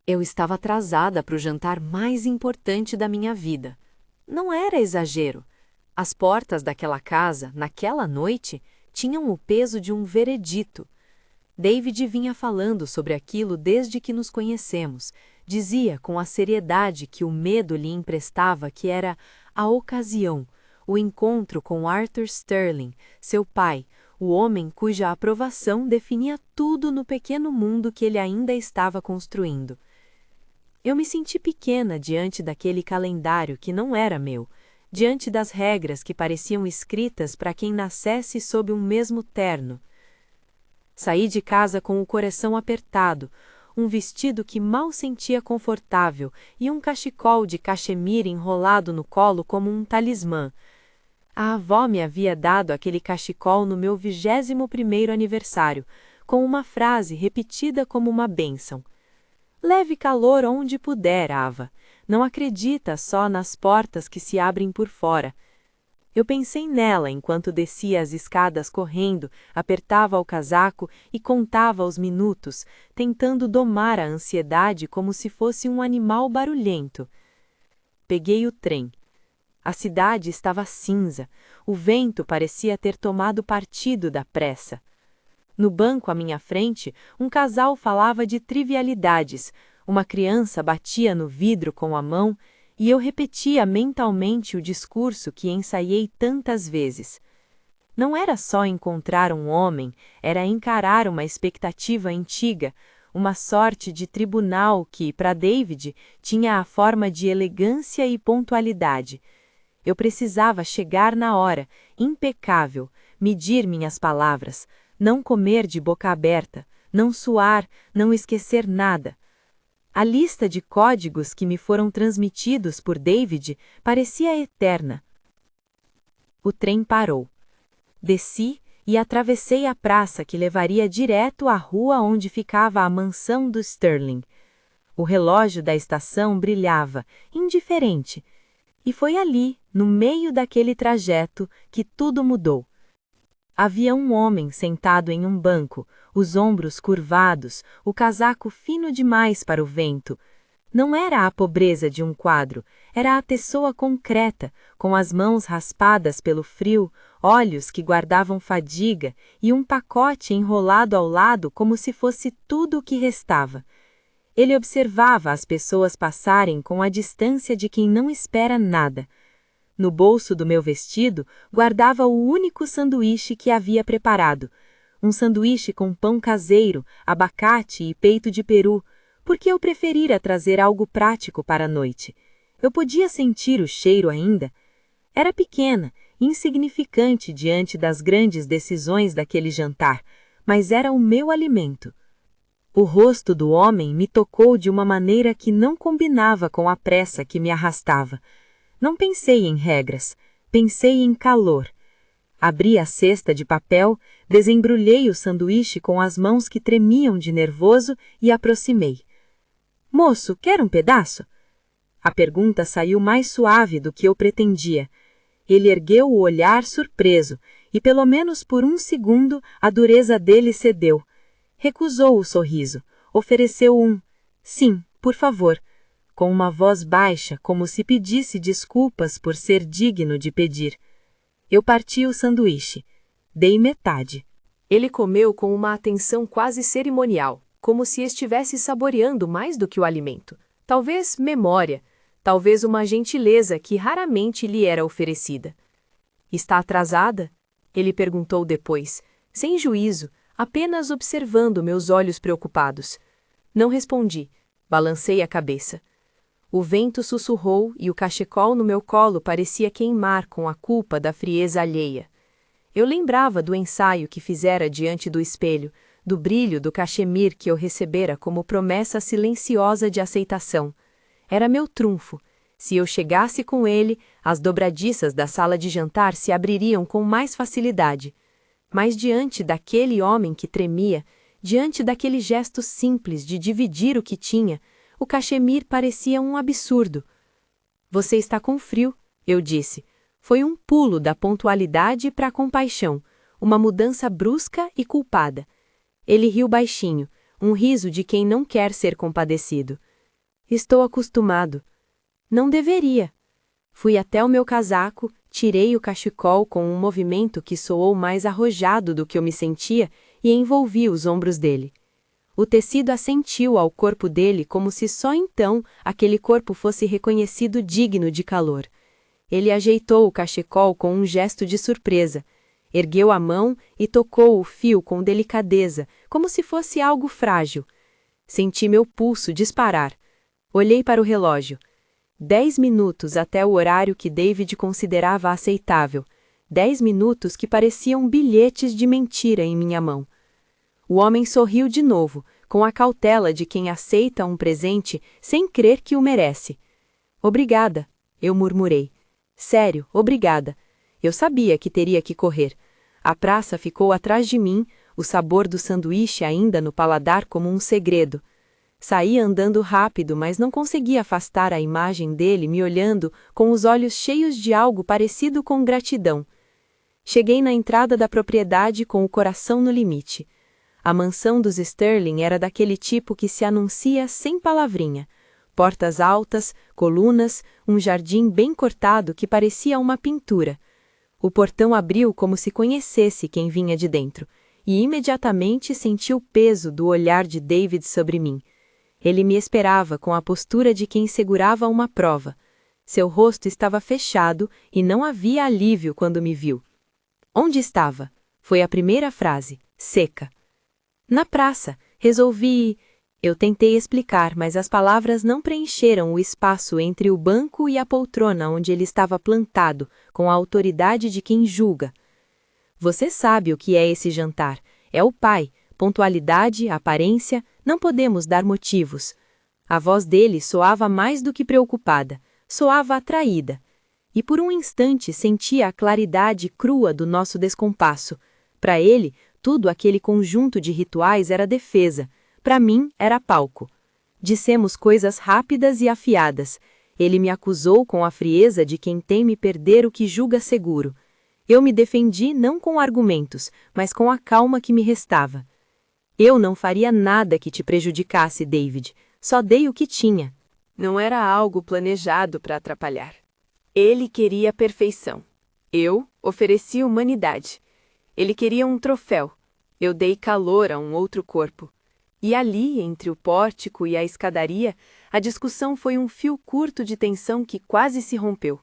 Eu estava atrasada para o jantar mais importante da minha vida. Não era exagero. As portas daquela casa, naquela noite, tinham o peso de um veredito. David vinha falando sobre aquilo desde que nos conhecemos. Dizia com a seriedade que o medo lhe emprestava que era a ocasião, o encontro com Arthur Sterling, seu pai, o homem cuja aprovação definia tudo no pequeno mundo que ele ainda estava construindo. Eu me senti pequena diante daquele calendário que não era meu, diante das regras que pareciam escritas para quem nascesse sob um mesmo terno. Saí de casa com o coração apertado, um vestido que mal sentia confortável e um cachecol de cachemire enrolado no colo como um talismã. A avó me havia dado aquele cachecol no meu 21º aniversário, com uma frase repetida como uma bênção. Leve calor onde puder, Ava. Não acredita só nas portas que se abrem por fora. Eu pensei nela enquanto descia as escadas correndo, apertava o casaco e contava os minutos, tentando domar a ansiedade como se fosse um animal barulhento. Peguei o trem. A cidade estava cinza, o vento parecia ter tomado partido da pressa. No banco à minha frente, um casal falava de trivialidades, uma criança batia no vidro com a mão e eu repetia mentalmente o discurso que ensaiei tantas vezes. Não era só encontrar um homem, era encarar uma expectativa antiga, uma sorte de tribunal que, para David, tinha a forma de elegância e pontualidade. Eu precisava chegar na hora, impecável, medir minhas palavras, não comer de boca aberta, não suar, não esquecer nada. A lista de códigos que me foram transmitidos por David parecia eterna. O trem parou. Desci e atravessei a praça que levaria direto à rua onde ficava a mansão do Sterling. O relógio da estação brilhava, indiferente. E foi ali, no meio daquele trajeto, que tudo mudou. Havia um homem sentado em um banco, os ombros curvados, o casaco fino demais para o vento. Não era a pobreza de um quadro, era a pessoa concreta, com as mãos raspadas pelo frio, olhos que guardavam fadiga e um pacote enrolado ao lado como se fosse tudo o que restava. Ele observava as pessoas passarem com a distância de quem não espera nada. No bolso do meu vestido, guardava o único sanduíche que havia preparado. Um sanduíche com pão caseiro, abacate e peito de peru, porque eu preferira trazer algo prático para a noite. Eu podia sentir o cheiro ainda. Era pequena, insignificante diante das grandes decisões daquele jantar, mas era o meu alimento. O rosto do homem me tocou de uma maneira que não combinava com a pressa que me arrastava. Não pensei em regras, pensei em calor. Abri a cesta de papel, desembrulhei o sanduíche com as mãos que tremiam de nervoso e aproximei. Moço, quer um pedaço? A pergunta saiu mais suave do que eu pretendia. Ele ergueu o olhar surpreso, e pelo menos por um segundo a dureza dele cedeu. Recusou o sorriso, ofereceu um sim, por favor, com uma voz baixa como se pedisse desculpas por ser digno de pedir. Eu parti o sanduíche. Dei metade. Ele comeu com uma atenção quase cerimonial, como se estivesse saboreando mais do que o alimento. Talvez memória, talvez uma gentileza que raramente lhe era oferecida. Está atrasada? Ele perguntou depois, sem juízo, apenas observando meus olhos preocupados. Não respondi. Balancei a cabeça. O vento sussurrou e o cachecol no meu colo parecia queimar com a culpa da frieza alheia. Eu lembrava do ensaio que fizera diante do espelho, do brilho do cachemir que eu recebera como promessa silenciosa de aceitação. Era meu trunfo. Se eu chegasse com ele, as dobradiças da sala de jantar se abririam com mais facilidade. Mas diante daquele homem que tremia, diante daquele gesto simples de dividir o que tinha, o cachemir parecia um absurdo. Você está com frio, eu disse. Foi um pulo da pontualidade para a compaixão, uma mudança brusca e culpada. Ele riu baixinho, um riso de quem não quer ser compadecido. Estou acostumado. Não deveria. Fui até o meu casaco, tirei o cachecol com um movimento que soou mais arrojado do que eu me sentia e envolvi os ombros dele. O tecido assentiu ao corpo dele como se só então aquele corpo fosse reconhecido digno de calor. Ele ajeitou o cachecol com um gesto de surpresa, ergueu a mão e tocou o fio com delicadeza, como se fosse algo frágil. Senti meu pulso disparar. Olhei para o relógio. 10 minutos até o horário que David considerava aceitável. 10 minutos que pareciam bilhetes de mentira em minha mão. O homem sorriu de novo, com a cautela de quem aceita um presente sem crer que o merece. Obrigada, eu murmurei. Sério, obrigada. Eu sabia que teria que correr. A praça ficou atrás de mim, o sabor do sanduíche ainda no paladar como um segredo. Saí andando rápido, mas não consegui afastar a imagem dele me olhando com os olhos cheios de algo parecido com gratidão. Cheguei na entrada da propriedade com o coração no limite. A mansão dos Sterling era daquele tipo que se anuncia sem palavrinha. Portas altas, colunas, um jardim bem cortado que parecia uma pintura. O portão abriu como se conhecesse quem vinha de dentro, e imediatamente senti o peso do olhar de David sobre mim. Ele me esperava com a postura de quem segurava uma prova. Seu rosto estava fechado e não havia alívio quando me viu. Onde estava? Foi a primeira frase, seca. Na praça, resolvi... Eu tentei explicar, mas as palavras não preencheram o espaço entre o banco e a poltrona onde ele estava plantado, com a autoridade de quem julga. Você sabe o que é esse jantar. É o pai. Pontualidade, aparência, não podemos dar motivos. A voz dele soava mais do que preocupada, soava atraída. E por um instante sentia a claridade crua do nosso descompasso. Para ele, tudo aquele conjunto de rituais era defesa. Para mim, era palco. Dissemos coisas rápidas e afiadas. Ele me acusou com a frieza de quem teme perder o que julga seguro. Eu me defendi não com argumentos, mas com a calma que me restava. Eu não faria nada que te prejudicasse, David. Só dei o que tinha. Não era algo planejado para atrapalhar. Ele queria perfeição. Eu ofereci humanidade. Ele queria um troféu. Eu dei calor a um outro corpo. E ali, entre o pórtico e a escadaria, a discussão foi um fio curto de tensão que quase se rompeu.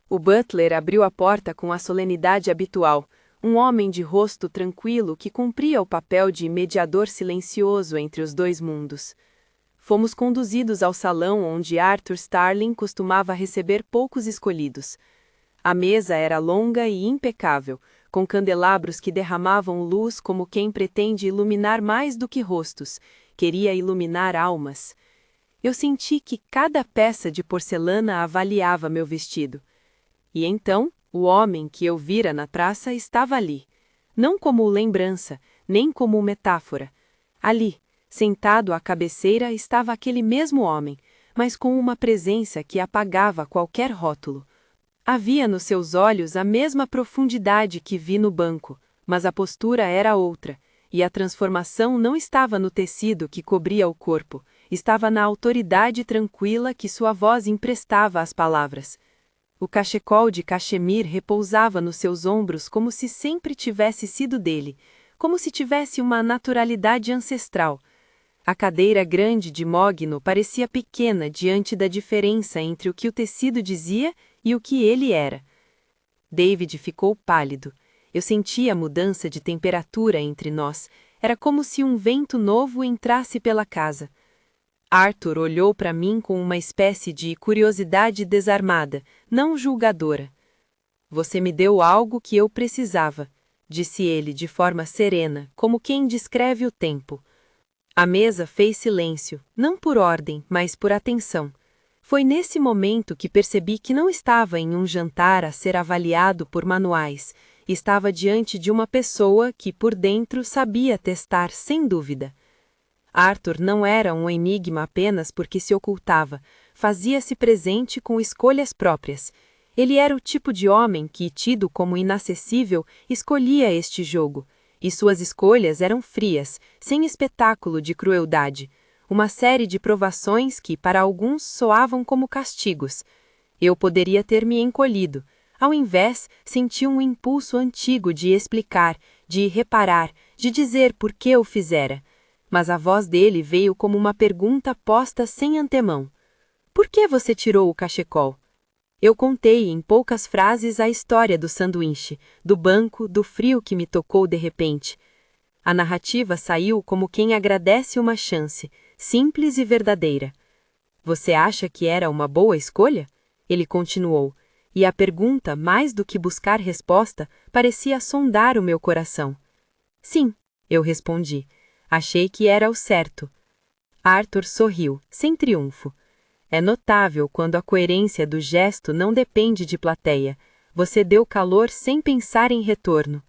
O butler abriu a porta com a solenidade habitual, um homem de rosto tranquilo que cumpria o papel de mediador silencioso entre os dois mundos. Fomos conduzidos ao salão onde Arthur Starling costumava receber poucos escolhidos. A mesa era longa e impecável, com candelabros que derramavam luz como quem pretende iluminar mais do que rostos, queria iluminar almas. Eu senti que cada peça de porcelana avaliava meu vestido. E então, o homem que eu vira na praça estava ali, não como lembrança, nem como metáfora. Ali, sentado à cabeceira, estava aquele mesmo homem, mas com uma presença que apagava qualquer rótulo. Havia nos seus olhos a mesma profundidade que vi no banco, mas a postura era outra, e a transformação não estava no tecido que cobria o corpo, estava na autoridade tranquila que sua voz emprestava às palavras. O cachecol de cachemir repousava nos seus ombros como se sempre tivesse sido dele, como se tivesse uma naturalidade ancestral. A cadeira grande de mogno parecia pequena diante da diferença entre o que o tecido dizia e o que ele era. David ficou pálido. Eu sentia a mudança de temperatura entre nós. Era como se um vento novo entrasse pela casa. Arthur olhou para mim com uma espécie de curiosidade desarmada, não julgadora. Você me deu algo que eu precisava, disse ele de forma serena, como quem descreve o tempo. A mesa fez silêncio, não por ordem, mas por atenção. Foi nesse momento que percebi que não estava em um jantar a ser avaliado por manuais. Estava diante de uma pessoa que, por dentro, sabia testar sem dúvida. Arthur não era um enigma apenas porque se ocultava, fazia-se presente com escolhas próprias. Ele era o tipo de homem que, tido como inacessível, escolhia este jogo. E suas escolhas eram frias, sem espetáculo de crueldade. uma série de provações que, para alguns, soavam como castigos. Eu poderia ter me encolhido. Ao invés, senti um impulso antigo de explicar, de reparar, de dizer por que o fizera. Mas a voz dele veio como uma pergunta posta sem antemão. Por que você tirou o cachecol? Eu contei em poucas frases a história do sanduíche, do banco, do frio que me tocou de repente. A narrativa saiu como quem agradece uma chance, simples e verdadeira. Você acha que era uma boa escolha? Ele continuou, e a pergunta, mais do que buscar resposta, parecia sondar o meu coração. Sim, eu respondi. Achei que era o certo. Arthur sorriu, sem triunfo. É notável quando a coerência do gesto não depende de plateia. Você deu calor sem pensar em retorno.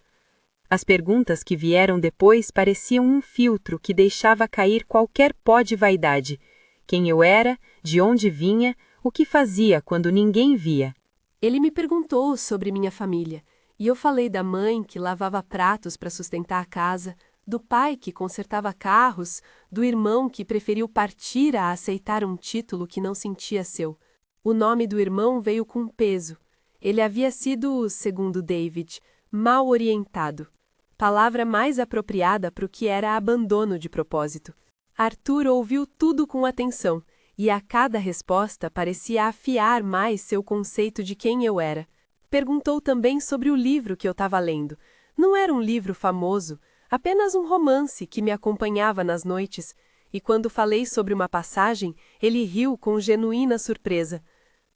As perguntas que vieram depois pareciam um filtro que deixava cair qualquer pó de vaidade. Quem eu era, de onde vinha, o que fazia quando ninguém via. Ele me perguntou sobre minha família, e eu falei da mãe que lavava pratos para sustentar a casa, do pai que consertava carros, do irmão que preferiu partir a aceitar um título que não sentia seu. O nome do irmão veio com peso. Ele havia sido, segundo David, mal orientado. Palavra mais apropriada para o que era abandono de propósito. Arthur ouviu tudo com atenção, e a cada resposta parecia afiar mais seu conceito de quem eu era. Perguntou também sobre o livro que eu estava lendo. Não era um livro famoso, apenas um romance que me acompanhava nas noites, e quando falei sobre uma passagem, ele riu com genuína surpresa.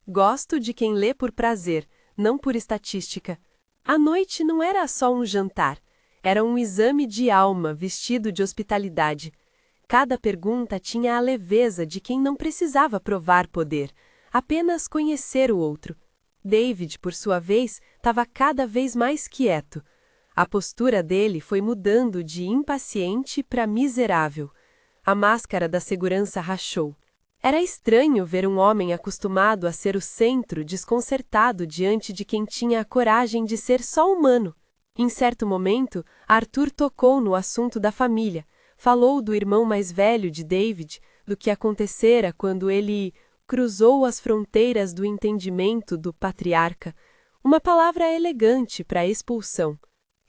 Gosto de quem lê por prazer, não por estatística. A noite não era só um jantar, era um exame de alma vestido de hospitalidade. Cada pergunta tinha a leveza de quem não precisava provar poder, apenas conhecer o outro. David, por sua vez, estava cada vez mais quieto. A postura dele foi mudando de impaciente para miserável. A máscara da segurança rachou. Era estranho ver um homem acostumado a ser o centro desconcertado diante de quem tinha a coragem de ser só humano. Em certo momento, Arthur tocou no assunto da família. Falou do irmão mais velho de David, do que acontecera quando ele cruzou as fronteiras do entendimento do patriarca, uma palavra elegante para expulsão.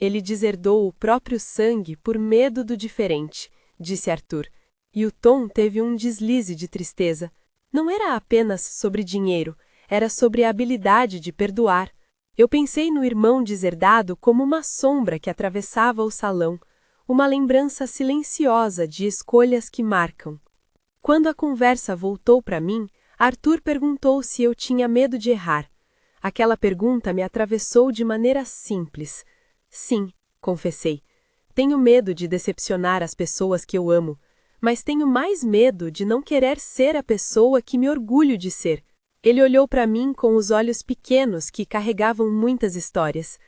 Ele deserdou o próprio sangue por medo do diferente, disse Arthur, e o tom teve um deslize de tristeza. Não era apenas sobre dinheiro, era sobre a habilidade de perdoar. Eu pensei no irmão deserdado como uma sombra que atravessava o salão, uma lembrança silenciosa de escolhas que marcam. Quando a conversa voltou para mim, Arthur perguntou se eu tinha medo de errar. Aquela pergunta me atravessou de maneira simples. Sim, confessei. Tenho medo de decepcionar as pessoas que eu amo, mas tenho mais medo de não querer ser a pessoa que me orgulho de ser. Ele olhou para mim com os olhos pequenos que carregavam muitas histórias.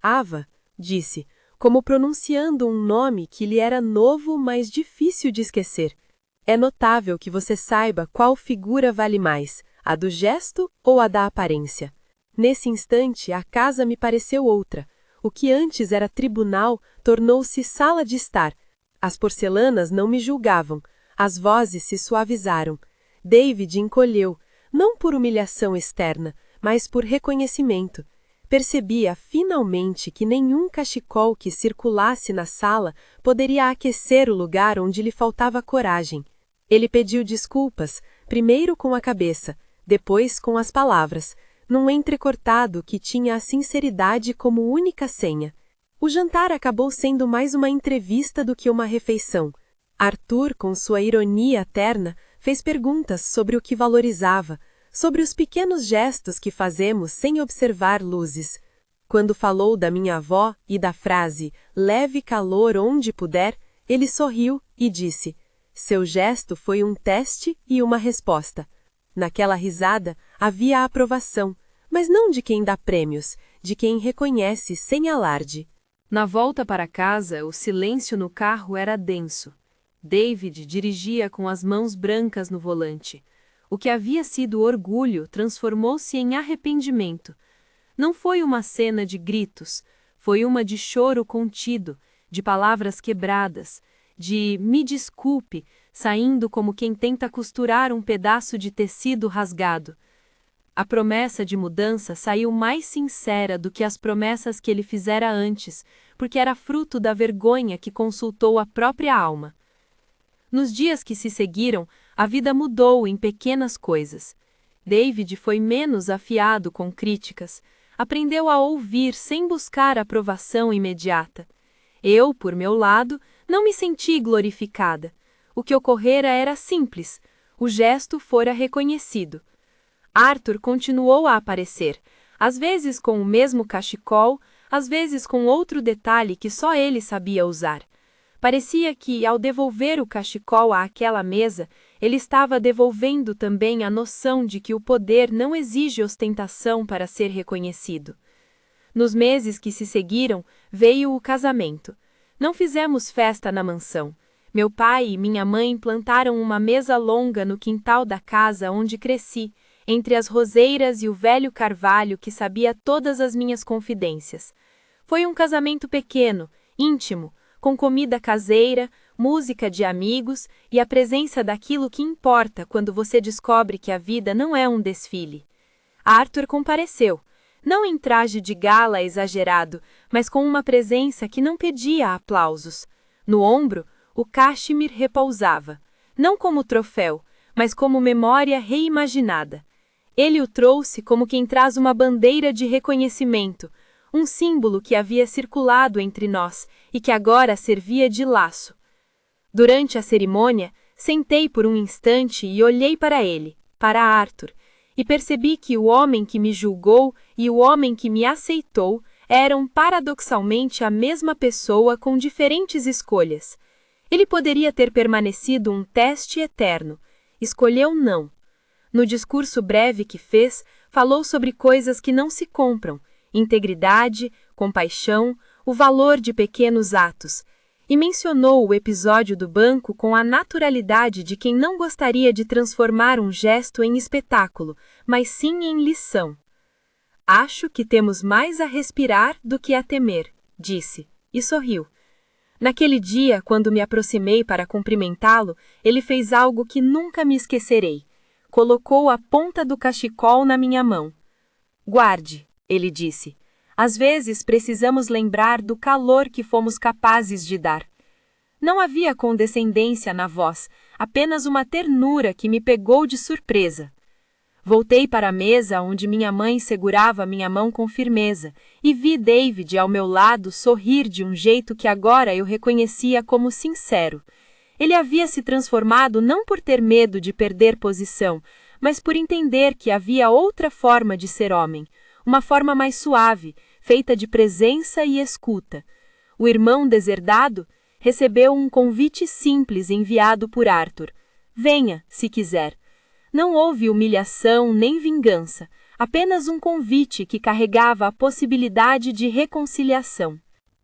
Ava, disse, como pronunciando um nome que lhe era novo, mas difícil de esquecer. É notável que você saiba qual figura vale mais, a do gesto ou a da aparência. Nesse instante, a casa me pareceu outra. O que antes era tribunal tornou-se sala de estar. As porcelanas não me julgavam, as vozes se suavizaram. David encolheu, não por humilhação externa, mas por reconhecimento. Percebia finalmente que nenhum cachecol que circulasse na sala poderia aquecer o lugar onde lhe faltava coragem. Ele pediu desculpas, primeiro com a cabeça, depois com as palavras, num entrecortado que tinha a sinceridade como única senha. O jantar acabou sendo mais uma entrevista do que uma refeição. Arthur, com sua ironia terna, fez perguntas sobre o que valorizava, sobre os pequenos gestos que fazemos sem observar luzes. Quando falou da minha avó e da frase "leve calor onde puder", ele sorriu e disse: "Seu gesto foi um teste e uma resposta." Naquela risada havia a aprovação, mas não de quem dá prêmios, de quem reconhece sem alarde. Na volta para casa, o silêncio no carro era denso. David dirigia com as mãos brancas no volante. O que havia sido orgulho transformou-se em arrependimento. Não foi uma cena de gritos, foi uma de choro contido, de palavras quebradas, de "me desculpe", saindo como quem tenta costurar um pedaço de tecido rasgado. A promessa de mudança saiu mais sincera do que as promessas que ele fizera antes, porque era fruto da vergonha que consultou a própria alma. Nos dias que se seguiram, a vida mudou em pequenas coisas. David foi menos afiado com críticas, aprendeu a ouvir sem buscar aprovação imediata. Eu, por meu lado, não me senti glorificada. O que ocorrera era simples, o gesto fora reconhecido. Arthur continuou a aparecer, às vezes com o mesmo cachecol, às vezes com outro detalhe que só ele sabia usar. Parecia que, ao devolver o cachecol àquela mesa, ele estava devolvendo também a noção de que o poder não exige ostentação para ser reconhecido. Nos meses que se seguiram, veio o casamento. Não fizemos festa na mansão. Meu pai e minha mãe plantaram uma mesa longa no quintal da casa onde cresci, entre as roseiras e o velho carvalho que sabia todas as minhas confidências. Foi um casamento pequeno, íntimo, com comida caseira, música de amigos e a presença daquilo que importa quando você descobre que a vida não é um desfile. Arthur compareceu, não em traje de gala exagerado, mas com uma presença que não pedia aplausos. No ombro, o cachemir repousava, não como troféu, mas como memória reimaginada. Ele o trouxe como quem traz uma bandeira de reconhecimento, um símbolo que havia circulado entre nós e que agora servia de laço. Durante a cerimônia, sentei por um instante e olhei para ele, para Arthur, e percebi que o homem que me julgou e o homem que me aceitou eram paradoxalmente a mesma pessoa com diferentes escolhas. Ele poderia ter permanecido um teste eterno. Escolheu não. No discurso breve que fez, falou sobre coisas que não se compram, integridade, compaixão, o valor de pequenos atos, e mencionou o episódio do banco com a naturalidade de quem não gostaria de transformar um gesto em espetáculo, mas sim em lição. Acho que temos mais a respirar do que a temer, disse, e sorriu. Naquele dia, quando me aproximei para cumprimentá-lo, ele fez algo que nunca me esquecerei. Colocou a ponta do cachecol na minha mão. Guarde, ele disse. Às vezes precisamos lembrar do calor que fomos capazes de dar. Não havia condescendência na voz, apenas uma ternura que me pegou de surpresa. Voltei para a mesa onde minha mãe segurava minha mão com firmeza e vi David ao meu lado sorrir de um jeito que agora eu reconhecia como sincero. Ele havia se transformado não por ter medo de perder posição, mas por entender que havia outra forma de ser homem, uma forma mais suave, feita de presença e escuta. O irmão deserdado recebeu um convite simples enviado por Arthur. Venha, se quiser. Não houve humilhação nem vingança, apenas um convite que carregava a possibilidade de reconciliação.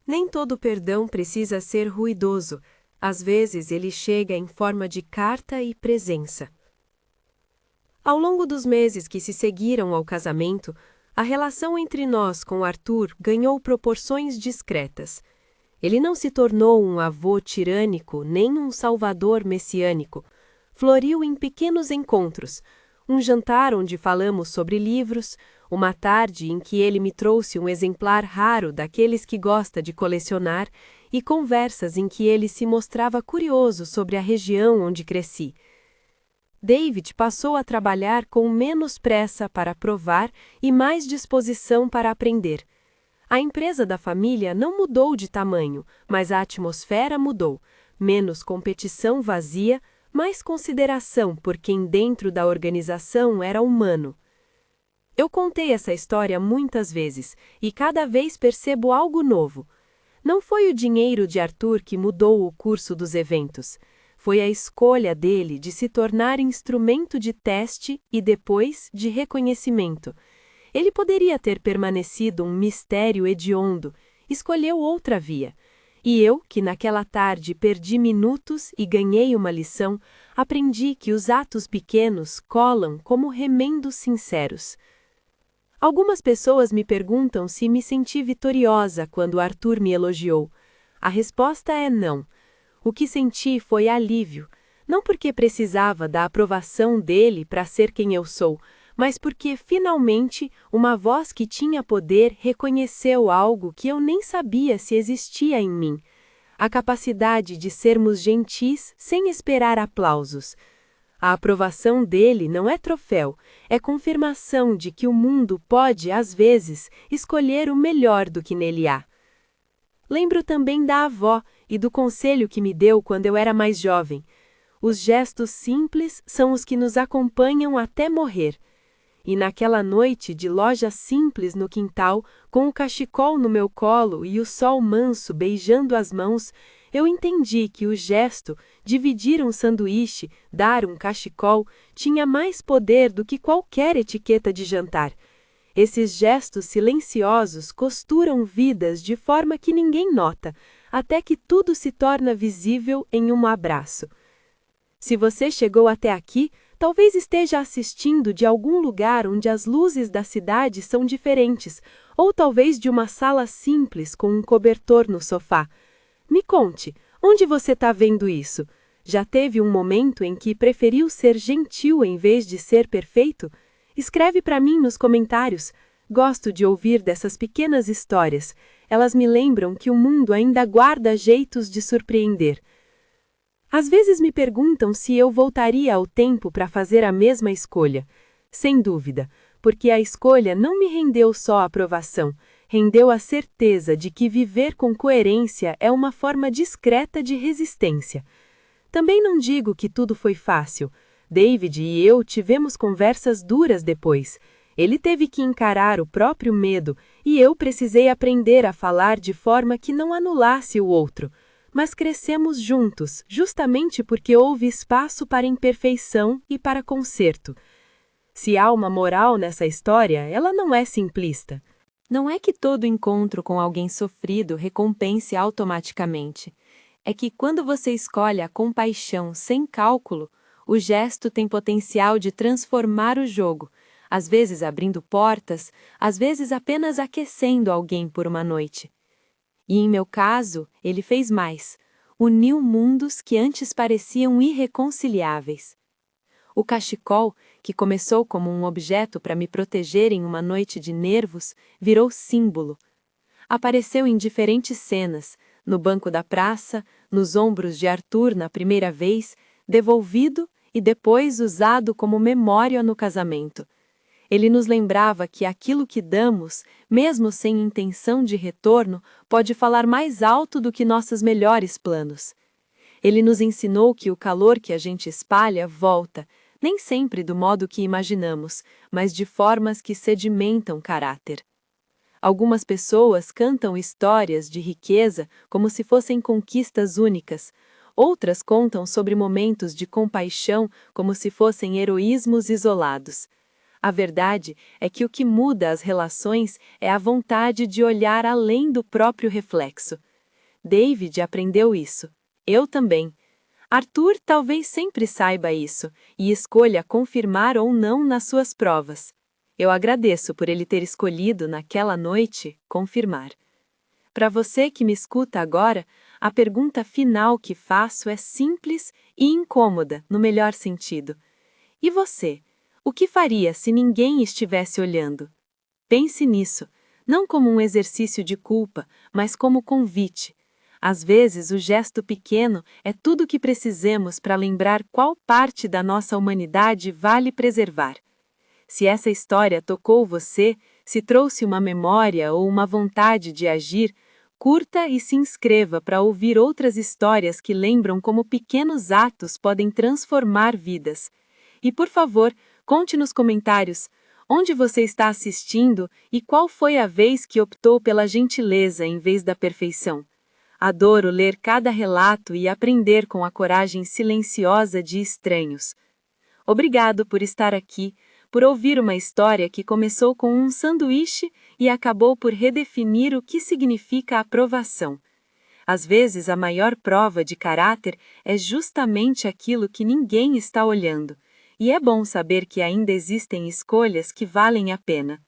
Nem todo perdão precisa ser ruidoso. Às vezes ele chega em forma de carta e presença. Ao longo dos meses que se seguiram ao casamento, a relação entre nós com Arthur ganhou proporções discretas. Ele não se tornou um avô tirânico nem um salvador messiânico. Floriu em pequenos encontros, um jantar onde falamos sobre livros, uma tarde em que ele me trouxe um exemplar raro daqueles que gosta de colecionar e conversas em que ele se mostrava curioso sobre a região onde cresci. David passou a trabalhar com menos pressa para provar e mais disposição para aprender. A empresa da família não mudou de tamanho, mas a atmosfera mudou. Menos competição vazia, mais consideração por quem dentro da organização era humano. Eu contei essa história muitas vezes e cada vez percebo algo novo. Não foi o dinheiro de Arthur que mudou o curso dos eventos. Foi a escolha dele de se tornar instrumento de teste e depois de reconhecimento. Ele poderia ter permanecido um mistério hediondo, escolheu outra via. E eu, que naquela tarde perdi minutos e ganhei uma lição, aprendi que os atos pequenos colam como remendos sinceros. Algumas pessoas me perguntam se me senti vitoriosa quando Arthur me elogiou. A resposta é não. O que senti foi alívio. Não porque precisava da aprovação dele para ser quem eu sou, mas porque, finalmente, uma voz que tinha poder reconheceu algo que eu nem sabia se existia em mim: a capacidade de sermos gentis sem esperar aplausos. A aprovação dele não é troféu, é confirmação de que o mundo pode, às vezes, escolher o melhor do que nele há. Lembro também da avó e do conselho que me deu quando eu era mais jovem. Os gestos simples são os que nos acompanham até morrer. E naquela noite de loja simples no quintal, com o cachecol no meu colo e o sol manso beijando as mãos, eu entendi que o gesto, dividir um sanduíche, dar um cachecol, tinha mais poder do que qualquer etiqueta de jantar. Esses gestos silenciosos costuram vidas de forma que ninguém nota, até que tudo se torna visível em um abraço. Se você chegou até aqui, talvez esteja assistindo de algum lugar onde as luzes da cidade são diferentes, ou talvez de uma sala simples com um cobertor no sofá. Me conte, onde você está vendo isso? Já teve um momento em que preferiu ser gentil em vez de ser perfeito? Escreve para mim nos comentários. Gosto de ouvir dessas pequenas histórias. Elas me lembram que o mundo ainda guarda jeitos de surpreender. Às vezes me perguntam se eu voltaria ao tempo para fazer a mesma escolha. Sem dúvida, porque a escolha não me rendeu só a aprovação, rendeu a certeza de que viver com coerência é uma forma discreta de resistência. Também não digo que tudo foi fácil. David e eu tivemos conversas duras depois. Ele teve que encarar o próprio medo e eu precisei aprender a falar de forma que não anulasse o outro. Mas crescemos juntos, justamente porque houve espaço para imperfeição e para conserto. Se há uma moral nessa história, ela não é simplista. Não é que todo encontro com alguém sofrido recompense automaticamente. É que quando você escolhe a compaixão sem cálculo, o gesto tem potencial de transformar o jogo, às vezes abrindo portas, às vezes apenas aquecendo alguém por uma noite. E em meu caso, ele fez mais. Uniu mundos que antes pareciam irreconciliáveis. O cachecol, que começou como um objeto para me proteger em uma noite de nervos, virou símbolo. Apareceu em diferentes cenas, no banco da praça, nos ombros de Arthur na primeira vez, devolvido e depois usado como memória no casamento. Ele nos lembrava que aquilo que damos, mesmo sem intenção de retorno, pode falar mais alto do que nossos melhores planos. Ele nos ensinou que o calor que a gente espalha volta, nem sempre do modo que imaginamos, mas de formas que sedimentam caráter. Algumas pessoas cantam histórias de riqueza como se fossem conquistas únicas, outras contam sobre momentos de compaixão como se fossem heroísmos isolados. A verdade é que o que muda as relações é a vontade de olhar além do próprio reflexo. David aprendeu isso. Eu também. Arthur talvez sempre saiba isso e escolha confirmar ou não nas suas provas. Eu agradeço por ele ter escolhido, naquela noite, confirmar. Para você que me escuta agora, a pergunta final que faço é simples e incômoda, no melhor sentido. E você? O que faria se ninguém estivesse olhando? Pense nisso, não como um exercício de culpa, mas como convite. Às vezes, o gesto pequeno é tudo o que precisamos para lembrar qual parte da nossa humanidade vale preservar. Se essa história tocou você, se trouxe uma memória ou uma vontade de agir, curta e se inscreva para ouvir outras histórias que lembram como pequenos atos podem transformar vidas. E, por favor, conte nos comentários onde você está assistindo e qual foi a vez que optou pela gentileza em vez da perfeição. Adoro ler cada relato e aprender com a coragem silenciosa de estranhos. Obrigado por estar aqui, por ouvir uma história que começou com um sanduíche e acabou por redefinir o que significa aprovação. Às vezes, a maior prova de caráter é justamente aquilo que ninguém está olhando. E é bom saber que ainda existem escolhas que valem a pena.